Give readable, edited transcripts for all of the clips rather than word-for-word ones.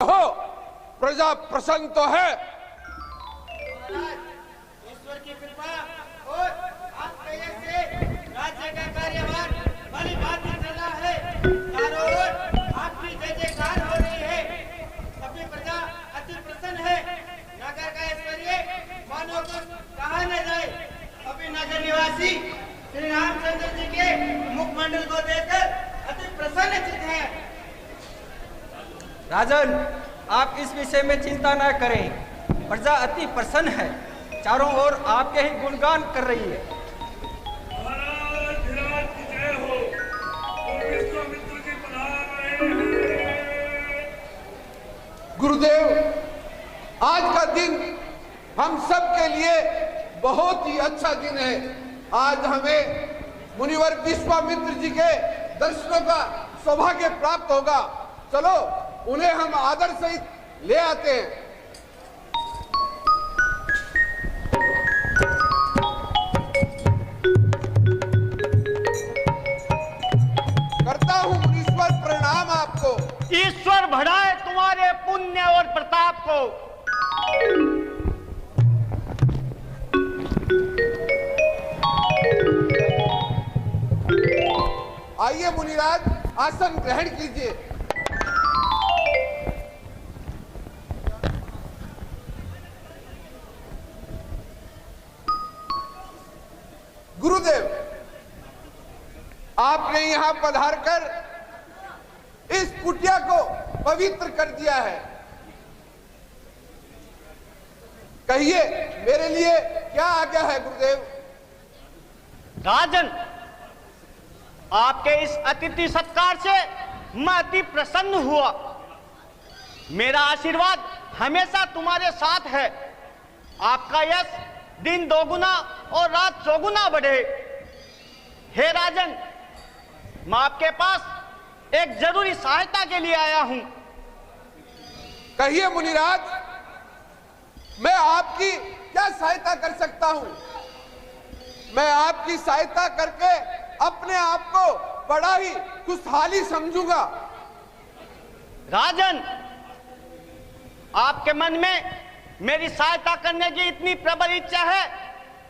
हो, प्रजा प्रसन्न तो है। ईश्वर की कृपा और आपके से राज्य का कार्यभार भली भांति चल रहा है। चारों ओर आपकी जय जयकार हो रही है। सभी प्रजा अति प्रसन्न है। नगर का ऐश्वर्य मानो कुछ कहा न जाए। अभी नगर निवासी श्री रामचंद्र जी के मुखमंडल को देखकर अति प्रसन्नचित्त है। राजन, आप इस विषय में चिंता न करें। प्रजा अति प्रसन्न है, चारों ओर आपके ही गुणगान कर रही है। महाराज की जय हो। विश्वामित्र जी पधार रहे हैं। गुरुदेव, आज का दिन हम सब के लिए बहुत ही अच्छा दिन है। आज हमें मुनिवर विश्वामित्र जी के दर्शनों का सौभाग्य प्राप्त होगा। चलो उन्हें हम आदर सहित ले आते हैं। करता हूं मुनीश्वर प्रणाम आपको। ईश्वर बढ़ाए तुम्हारे पुण्य और प्रताप को। आइए मुनिराज, आसन ग्रहण कीजिए। गुरुदेव, आपने यहां पधारकर इस कुटिया को पवित्र कर दिया है। कहिए, मेरे लिए क्या आज्ञा है गुरुदेव? राजन, आपके इस अतिथि सत्कार से मैं अति प्रसन्न हुआ। मेरा आशीर्वाद हमेशा तुम्हारे साथ है। आपका यश दिन दोगुना और रात चौगुना बढ़े। हे राजन, मैं आपके पास एक जरूरी सहायता के लिए आया हूं। कहिए मुनिराज, मैं आपकी क्या सहायता कर सकता हूं? मैं आपकी सहायता करके अपने आप को बड़ा ही खुशहाली समझूंगा। राजन, आपके मन में मेरी सहायता करने की इतनी प्रबल इच्छा है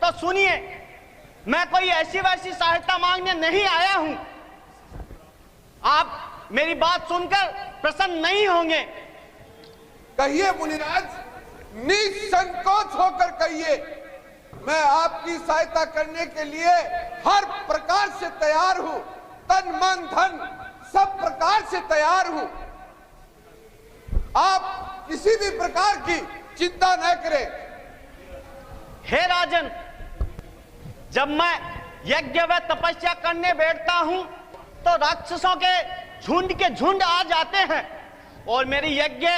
तो सुनिए, मैं कोई ऐसी वैसी सहायता मांगने नहीं आया हूं। आप मेरी बात सुनकर प्रसन्न नहीं होंगे। कहिए मुनिराज, निसंकोच होकर कहिए। मैं आपकी सहायता करने के लिए हर प्रकार से तैयार हूं। तन मन धन सब प्रकार से तैयार हूं। आप किसी भी प्रकार की चिंता न करें। हे राजन, जब मैं यज्ञ व तपस्या करने बैठता हूं तो राक्षसों के झुंड आ जाते हैं और मेरी यज्ञ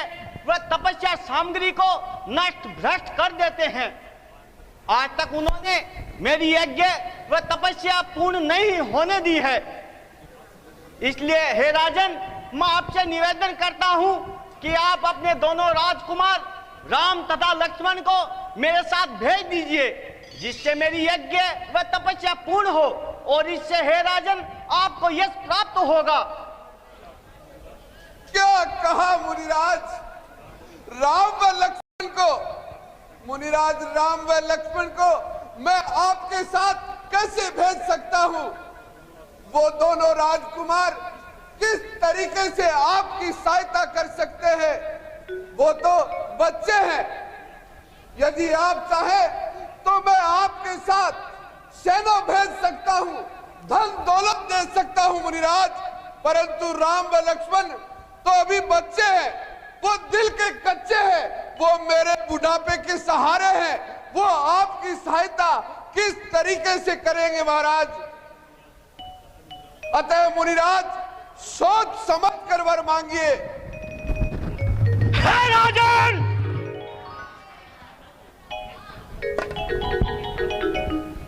व तपस्या सामग्री को नष्ट भ्रष्ट कर देते हैं। आज तक उन्होंने मेरी यज्ञ व तपस्या पूर्ण नहीं होने दी है। इसलिए हे राजन, मैं आपसे निवेदन करता हूं कि आप अपने दोनों राजकुमार राम तथा लक्ष्मण को मेरे साथ भेज दीजिए, जिससे मेरी यज्ञ व तपस्या पूर्ण हो और इससे हे राजन आपको यश प्राप्त होगा। क्या कहा मुनिराज? राम व लक्ष्मण को, मुनिराज राम व लक्ष्मण को मैं आपके साथ कैसे भेज सकता हूं? वो दोनों राजकुमार किस तरीके से आपकी सहायता कर सकते हैं? वो तो बच्चे हैं। यदि आप चाहें तो मैं आपके साथ सेना भेज सकता हूं, धन दौलत दे सकता हूं मुनिराज, परंतु राम व लक्ष्मण तो अभी बच्चे हैं, वो दिल के कच्चे हैं, वो मेरे बुढ़ापे के सहारे हैं। वो आपकी सहायता किस तरीके से करेंगे महाराज? अतः मुनिराज सोच समझ कर वर मांगिए। हे राजन,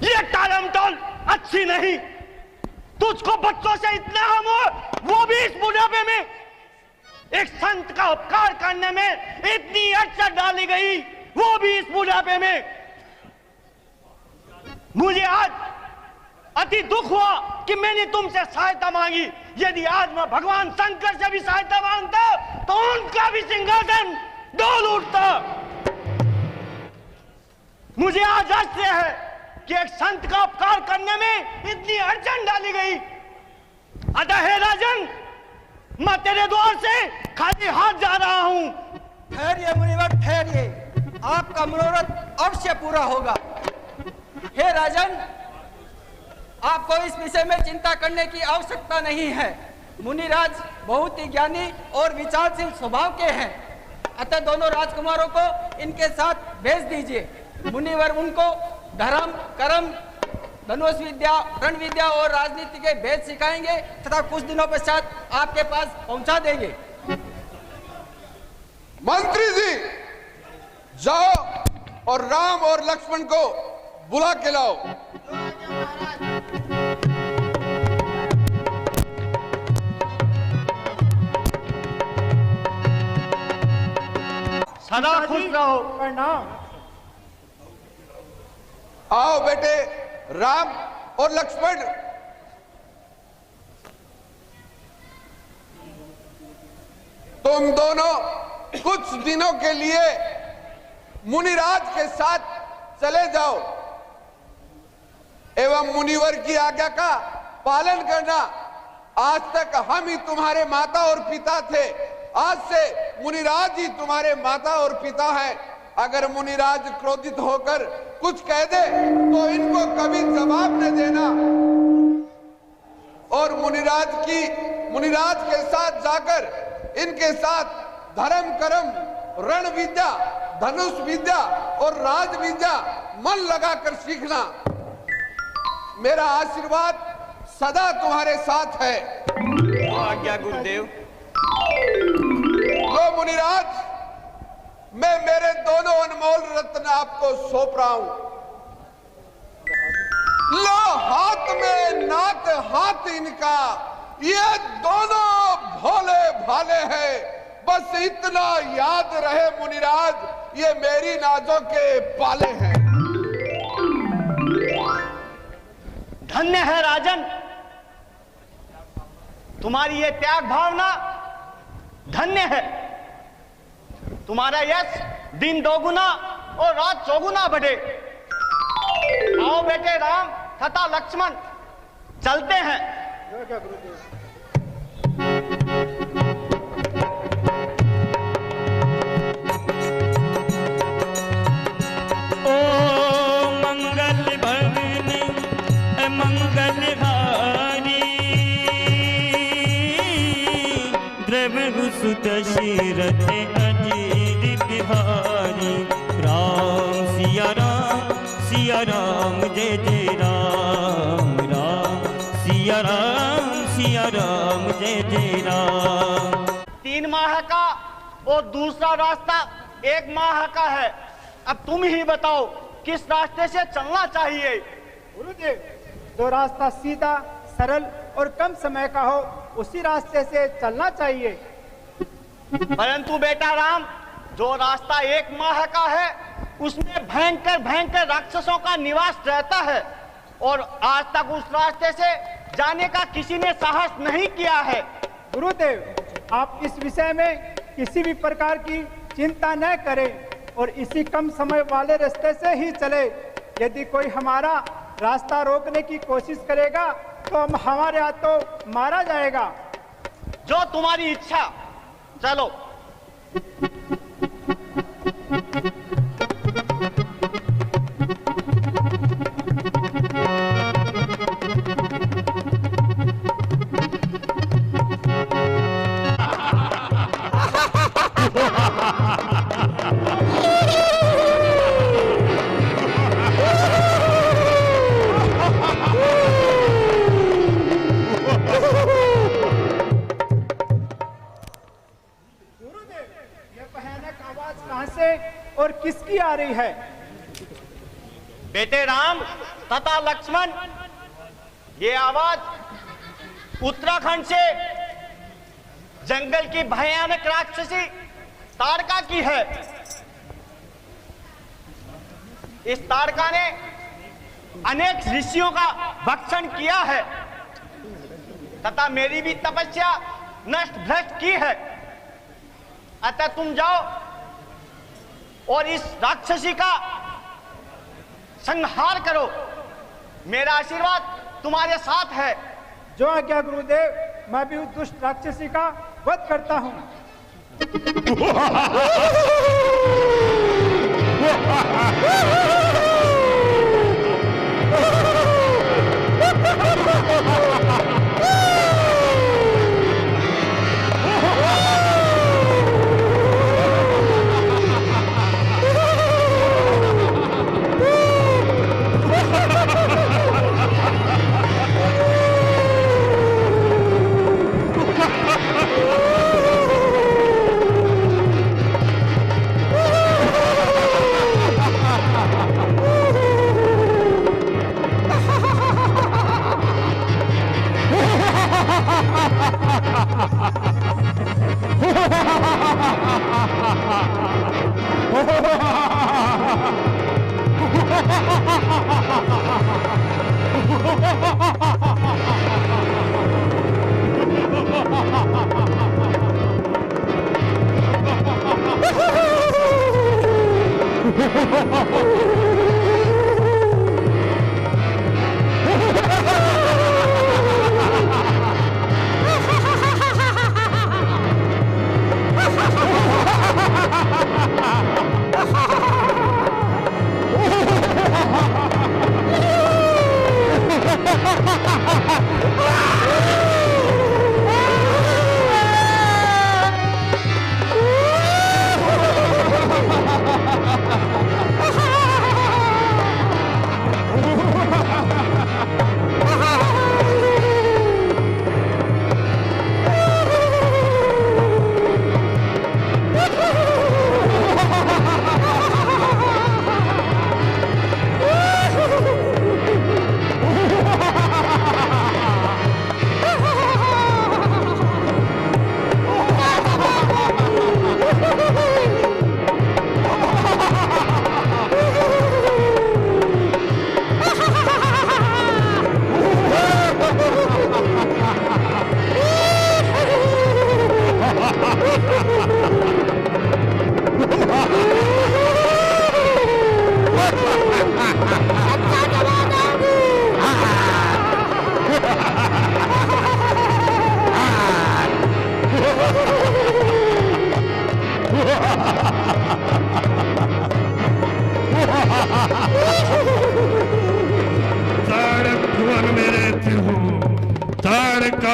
ये टालमटोल अच्छी नहीं। तुझको बच्चों से इतना हम हो, वो भी इस बुढ़ापे में। एक संत का उपकार करने में इतनी अड़चन डाली गई, वो भी इस बुढ़ापे में। मुझे आज अति दुख हुआ कि मैंने तुमसे सहायता मांगी। यदि आज मैं भगवान शंकर से भी सहायता मांगता तो उनका भी सिंहासन डोल उठता। मुझे आज आश्चर्य है कि एक संत का उपकार करने में इतनी अड़चन डाली गई। अतः हे राजन, मैं तेरे द्वार से खाली हाथ जा रहा हूं। ठहरिए मुनिवर, ठहरिए, आपका मनोरथ अवश्य पूरा होगा। हे राजन, आपको इस विषय में चिंता करने की आवश्यकता नहीं है। मुनिराज बहुत ही ज्ञानी और विचारशील स्वभाव के हैं। अतः दोनों राजकुमारों को इनके साथ भेज दीजिए। मुनिवर उनको धर्म, कर्म, धनुष विद्या, रण विद्या और राजनीति के भेद सिखाएंगे तथा कुछ दिनों पश्चात आपके पास पहुंचा देंगे। मंत्री जी, जाओ और राम और लक्ष्मण को बुला के लाओ। सदा खुश रहो। प्रणाम। आओ बेटे राम और लक्ष्मण, तुम दोनों कुछ दिनों के लिए मुनिराज के साथ चले जाओ एवं मुनिवर की आज्ञा का पालन करना। आज तक हम ही तुम्हारे माता और पिता थे, आज से मुनिराज ही तुम्हारे माता और पिता हैं। अगर मुनिराज क्रोधित होकर कुछ कह दे तो इनको कभी जवाब न देना और मुनिराज के साथ जाकर इनके साथ धर्म, कर्म, रण विद्या, धनुष विद्या और राज विद्या मन लगाकर सीखना। मेरा आशीर्वाद सदा तुम्हारे साथ है। आज्ञा गुरुदेव। लो मुनिराज, मैं मेरे दोनों अनमोल रत्न आपको सौंप रहा हूं। लो हाथ में नाक, हाथ इनका, ये दोनों भोले भाले हैं। बस इतना याद रहे मुनिराज, ये मेरी नाजों के पाले हैं। धन्य है राजन, तुम्हारी ये त्याग भावना धन्य है। तुम्हारा यश दिन दोगुना और रात चौगुना बढ़े। आओ बेटे राम तथा लक्ष्मण, चलते हैं। ओ मंगल भवन मंगलहारी, द्रव्य सुत दशरथ अजीर बिहारी। राम सिया राम, सिया राम जय जय राम। राम सिया राम, सिया राम जय जय राम। 3 माह का और दूसरा रास्ता 1 माह का है। अब तुम ही बताओ किस रास्ते से चलना चाहिए। गुरुदेव, जो रास्ता सीधा, सरल और कम समय का हो उसी रास्ते से चलना चाहिए। परंतु बेटा राम, जो रास्ता 1 माह का है उसमें भयंकर भयंकर राक्षसों का निवास रहता है और आज तक उस रास्ते से जाने का किसी ने साहस नहीं किया है। गुरुदेव, आप इस विषय में किसी भी प्रकार की चिंता न करें और इसी कम समय वाले रास्ते से ही चले। यदि कोई हमारा रास्ता रोकने की कोशिश करेगा तो हमारे हाथों मारा जाएगा। जो तुम्हारी इच्छा, चलो। और किसकी आ रही है? बेटे राम तथा लक्ष्मण, ये आवाज उत्तराखंड से जंगल की भयानक राक्षसी ताड़का की है। इस ताड़का ने अनेक ऋषियों का भक्षण किया है तथा मेरी भी तपस्या नष्ट भ्रष्ट की है। अतः तुम जाओ और इस राक्षसी का संहार करो। मेरा आशीर्वाद तुम्हारे साथ है। जो आज्ञा गुरुदेव, मैं भी उस दुष्ट राक्षसी का वध करता हूँ।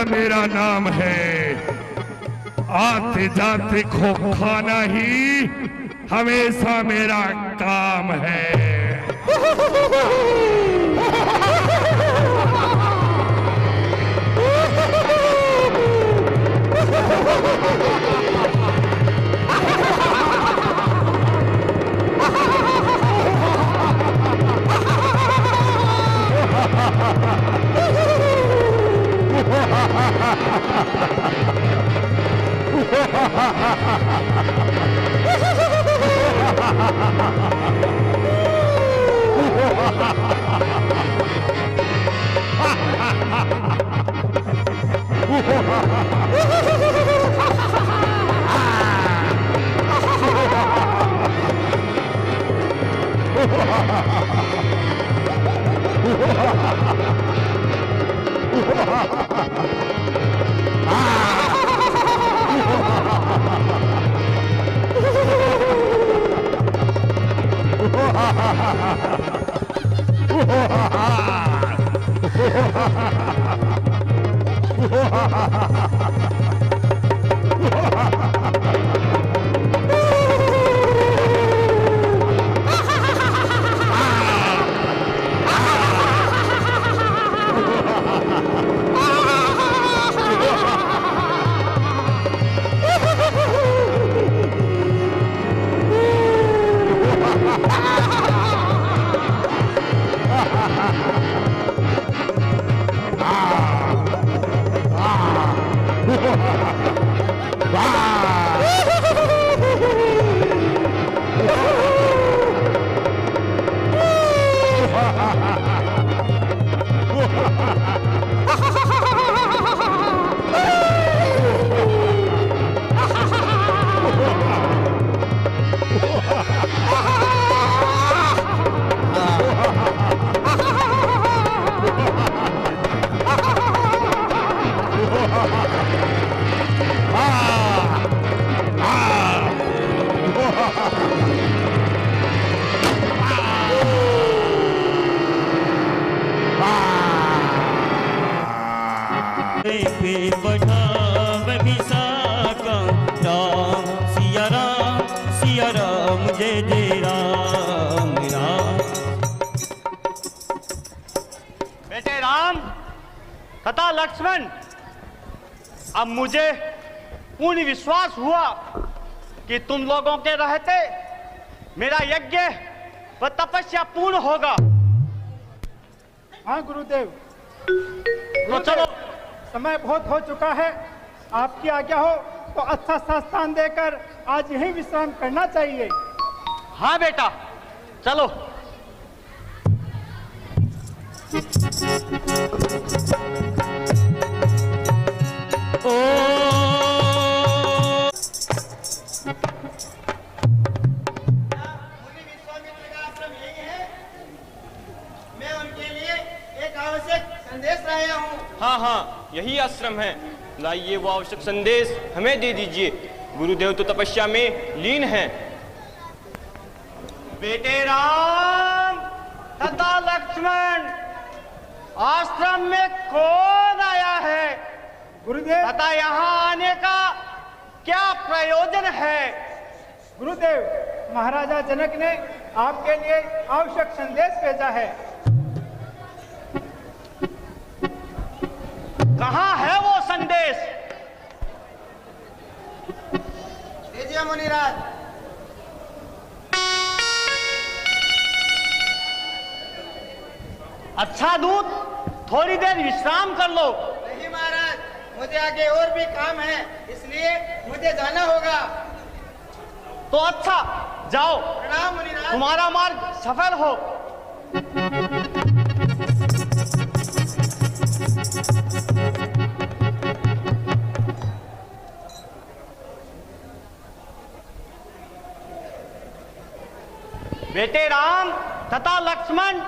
मेरा नाम है। आते जाते खो खाना ही हमेशा मेरा काम है। जय जय राम राम। बेटे राम तथा लक्ष्मण, अब मुझे पूर्ण विश्वास हुआ कि तुम लोगों के रहते मेरा यज्ञ व तपस्या पूर्ण होगा। हाँ गुरुदेव, तो चलो, समय बहुत हो चुका है। आपकी आज्ञा हो तो अच्छा सा स्थान देकर आज यही विश्राम करना चाहिए। हाँ बेटा चलो। मैं उनके लिए एक आवश्यक संदेश लाया हूँ। हाँ हाँ, यही आश्रम है। लाइए वो आवश्यक संदेश हमें दे दीजिए। गुरुदेव तो तपस्या में लीन हैं। बेटे राम तथा लक्ष्मण, आश्रम में कौन आया है गुरुदेव, तथा यहाँ आने का क्या प्रयोजन है? गुरुदेव, महाराजा जनक ने आपके लिए आवश्यक संदेश भेजा है। कहाँ है वो संदेश? दीजिए मुनिराज। अच्छा दूत, थोड़ी देर विश्राम कर लो। नहीं महाराज, मुझे आगे और भी काम है, इसलिए मुझे जाना होगा। तो अच्छा जाओ, प्रणाम मुनिराज। तुम्हारा मार्ग सफल हो। बेटे राम तथा लक्ष्मण,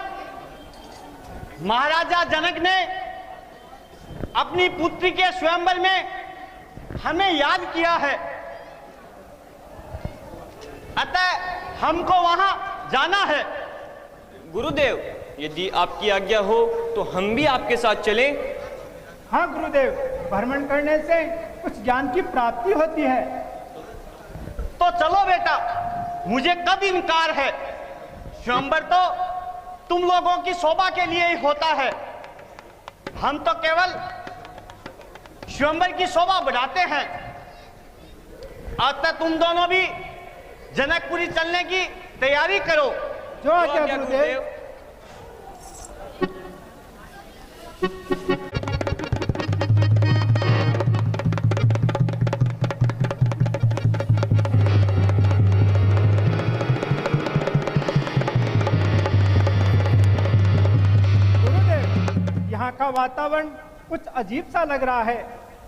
महाराजा जनक ने अपनी पुत्री के स्वयंवर में हमें याद किया है, अतः हमको वहां जाना है। गुरुदेव, यदि आपकी आज्ञा हो तो हम भी आपके साथ चलें। हाँ गुरुदेव, भ्रमण करने से कुछ ज्ञान की प्राप्ति होती है। तो चलो बेटा, मुझे कब इनकार है। स्वयंवर तो तुम लोगों की शोभा के लिए ही होता है। हम तो केवल स्वयंवर की शोभा बढ़ाते हैं। अतः तुम दोनों भी जनकपुरी चलने की तैयारी करो। जो आज्ञा गुरुदेव। यहाँ का वातावरण कुछ अजीब सा लग रहा है।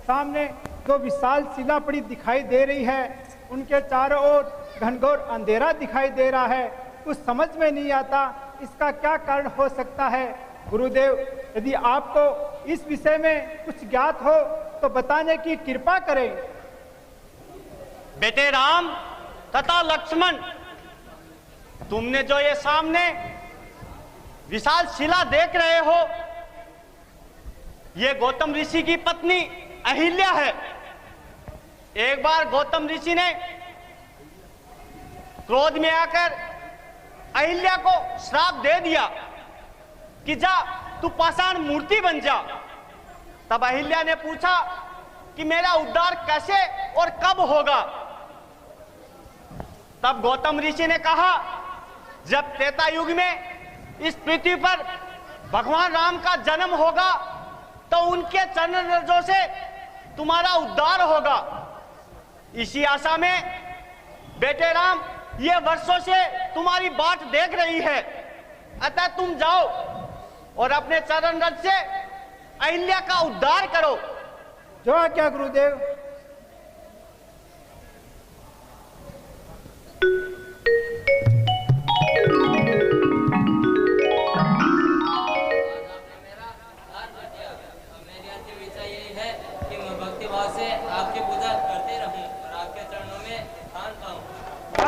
सामने दो विशाल शिला पड़ी दिखाई दे रही है, उनके चारों ओर घनघोर अंधेरा दिखाई दे रहा है। कुछ समझ में नहीं आता इसका क्या कारण हो सकता है। गुरुदेव, यदि आपको इस विषय में कुछ ज्ञात हो तो बताने की कृपा करें। बेटे राम तथा लक्ष्मण, तुमने जो ये सामने विशाल शिला देख रहे हो, ये गौतम ऋषि की पत्नी अहिल्या है। एक बार गौतम ऋषि ने क्रोध में आकर अहिल्या को श्राप दे दिया कि जा तू पाषाण मूर्ति बन जा। तब अहिल्या ने पूछा कि मेरा उद्धार कैसे और कब होगा। तब गौतम ऋषि ने कहा, जब त्रेता युग में इस पृथ्वी पर भगवान राम का जन्म होगा तो उनके चरण रजों से तुम्हारा उद्धार होगा। इसी आशा में बेटे राम ये वर्षों से तुम्हारी बाट देख रही है, अतः तुम जाओ और अपने चरण रज से अहिल्या का उद्धार करो। जो आज्ञा गुरुदेव।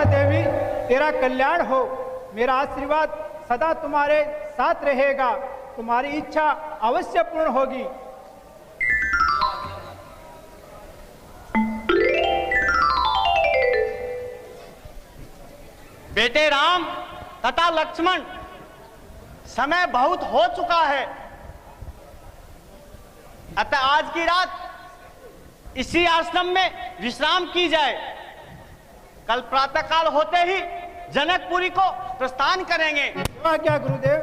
देवी, तेरा कल्याण हो। मेरा आशीर्वाद सदा तुम्हारे साथ रहेगा। तुम्हारी इच्छा अवश्य पूर्ण होगी। बेटे राम तथा लक्ष्मण, समय बहुत हो चुका है, अतः आज की रात इसी आश्रम में विश्राम की जाए। कल प्रातःकाल होते ही जनकपुरी को प्रस्थान करेंगे। क्या गुरुदेव?